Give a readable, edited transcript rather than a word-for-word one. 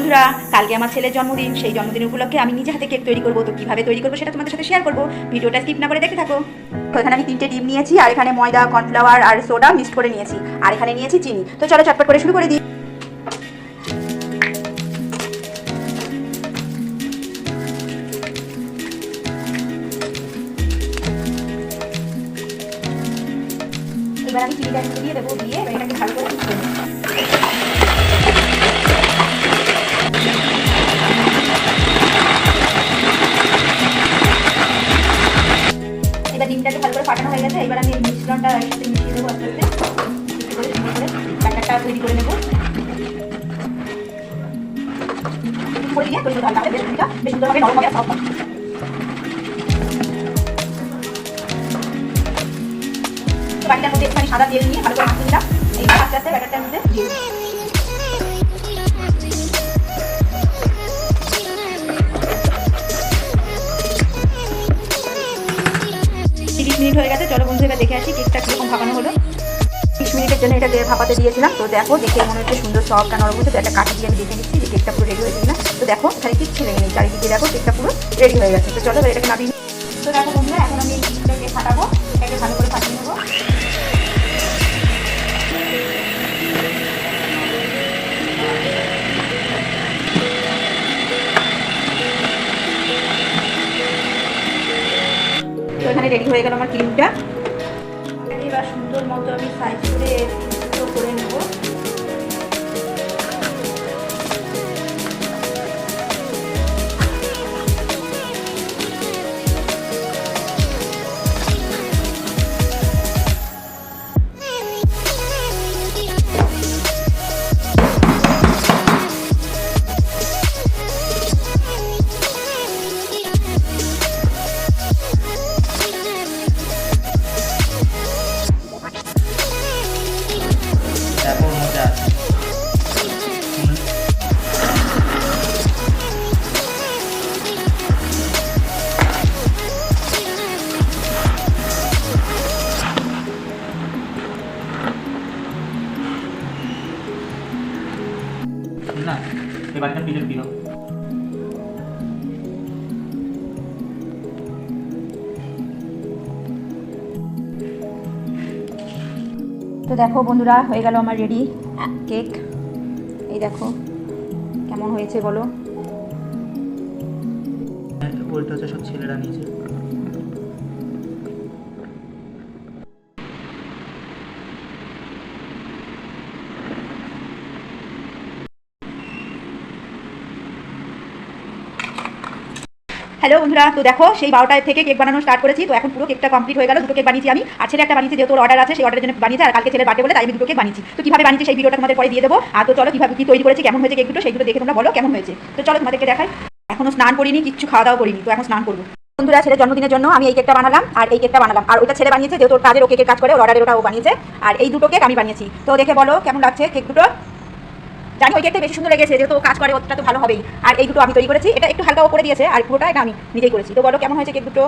বন্ধুরা, কালকে আমার ছেলের জন্মদিন। সেই জন্মদিন উপলক্ষে আমি নিজে হাতে কেক তৈরি করবো। তো কিভাবে তৈরি করবো সেটা তোমাদের সাথে শেয়ার করবো। ভিডিওটা স্কিপ না করে দেখতে থাকো। তো এখানে আমি 3টে ডিম নিয়েছি, আর এখানে ময়দা, কর্নফ্লাওয়ার আর সোডা মিক্সড করে নিয়েছি, আর এখানে নিয়েছি চিনি। তো চলো চটপট করে শুরু করে দিই। এবার আমি চিনিটা দিয়ে দেবো, দিয়ে এটাকে ভালো করে মিক্স করে নেব। এবার ডিমটাকে ভালো করে ফাটানো হয়ে গেছে। এবার আমি এই মিশ্রণটা একসাথে মিশিয়ে দেবো আস্তে আস্তে, একটু করে সুন্দর করে ব্যাটারটা তৈরি করে নেবো। করে দিয়ে তৈরি করতে হবে, বেশ সুন্দরভাবে নরম হবে আর সফট হবে। বাটিটার মধ্যে একটুখানি সাদা তেল নিয়ে ভালো করে মাখিয়ে নিলাম। এই আস্তে আস্তে ব্যাটারটার মধ্যে দিয়ে দিই। 30 মিনিট হয়ে গেছে। চলো বন্ধু, এবার দেখে আসি কেকটা কীরকম ভাপানো হলো। 30 মিনিটের জন্য এটা ভাপাতে দিয়েছিলাম। তো দেখো, দেখে মনে হচ্ছে সুন্দর সফট নরম হচ্ছে। তো একটা কাঠি দিয়ে আমি দেখে নিচ্ছি যে কেকটা পুরো রেডি হয়েছে কিনা। তো দেখো, এখানে কিচ্ছু লেগে নেই, চারিদিকে দেখো কেকটা পুরো রেডি হয়ে গেছে। তো চলো এবার এটাকে নামিয়ে। তো দেখো বন্ধুরা, এখন আমি এই কেকটাকে ফাটাবো। এটাকে ভালো করে ফাটিয়ে নেবো। তো এখানে রেডি হয়ে গেল আমার ক্রিমটা। এবার সুন্দর মতো আমি সাইজ করে করে নেব। না, এই বাড়িটা পিজের দিও। তো দেখো বন্ধুরা, হয়ে গেল আমার রেডি কেক। এই দেখো কেমন হয়েছে বলো। ওইটা হচ্ছে সব ছেলেরা নিয়েছে। হ্যালো বন্ধুরা, তো দেখো সেই 12টা থেকে কেক বানানো স্টার্ট করেছি। তো এখন পুরো কেকটা কমপ্লিট হয়ে গেল। দুটো কেক বানিয়েছি আমি, আর ছেলে একটা বানিয়েছি, যেহেতু অর্ডার আছে সেই অর্ডারের জন্য বানিয়েছি। আর কালকে ছেলের বার্থডে বলে তাই আমি দুটো কেক বানিয়েছি। তো কিভাবে বানিয়েছি সেই ভিডিওটা তোমাদের পরে দিয়ে দেবো। আর তো চলো কিভাবে কি তৈরি করেছি, কেমন হয়েছে কেক দুটো, সেইগুলো দেখে তোমরা বলো কেমন হয়েছে। তো চলো তোমাদেরকে দেখাই। এখনো স্নান করিনি, কিচ্ছু খাওয়া দাওয়া করিনি, তো এখন স্নান করবো। বন্ধুরা, ছেলের জন্মদিনের জন্য আমি এই কেকটা বানালাম আর এই কেকটা বানালাম। আর ওইটা ছেলে বানিয়েছে, যেহেতু ওর কাজের ও কেকের কাজ করে, ওর অর্ডারের ওটা ও বানিয়েছে। আর এই দুটো কেক আমি বানিয়েছি। তো দেখে বলো কেমন লাগছে কেক দুটো। জানি ওই কেকটা বেশি সুন্দর লেগেছে, যেহেতু কাজ করে ওটা তো ভালো হবেই। আর এই দুটো আমি তৈরি করেছি। এটা একটু হালকা ও করে দিয়েছে, আর পুরোটা এটা আমি নিজেই করেছি। তো বলো কেমন হয়েছে কেক দুটো।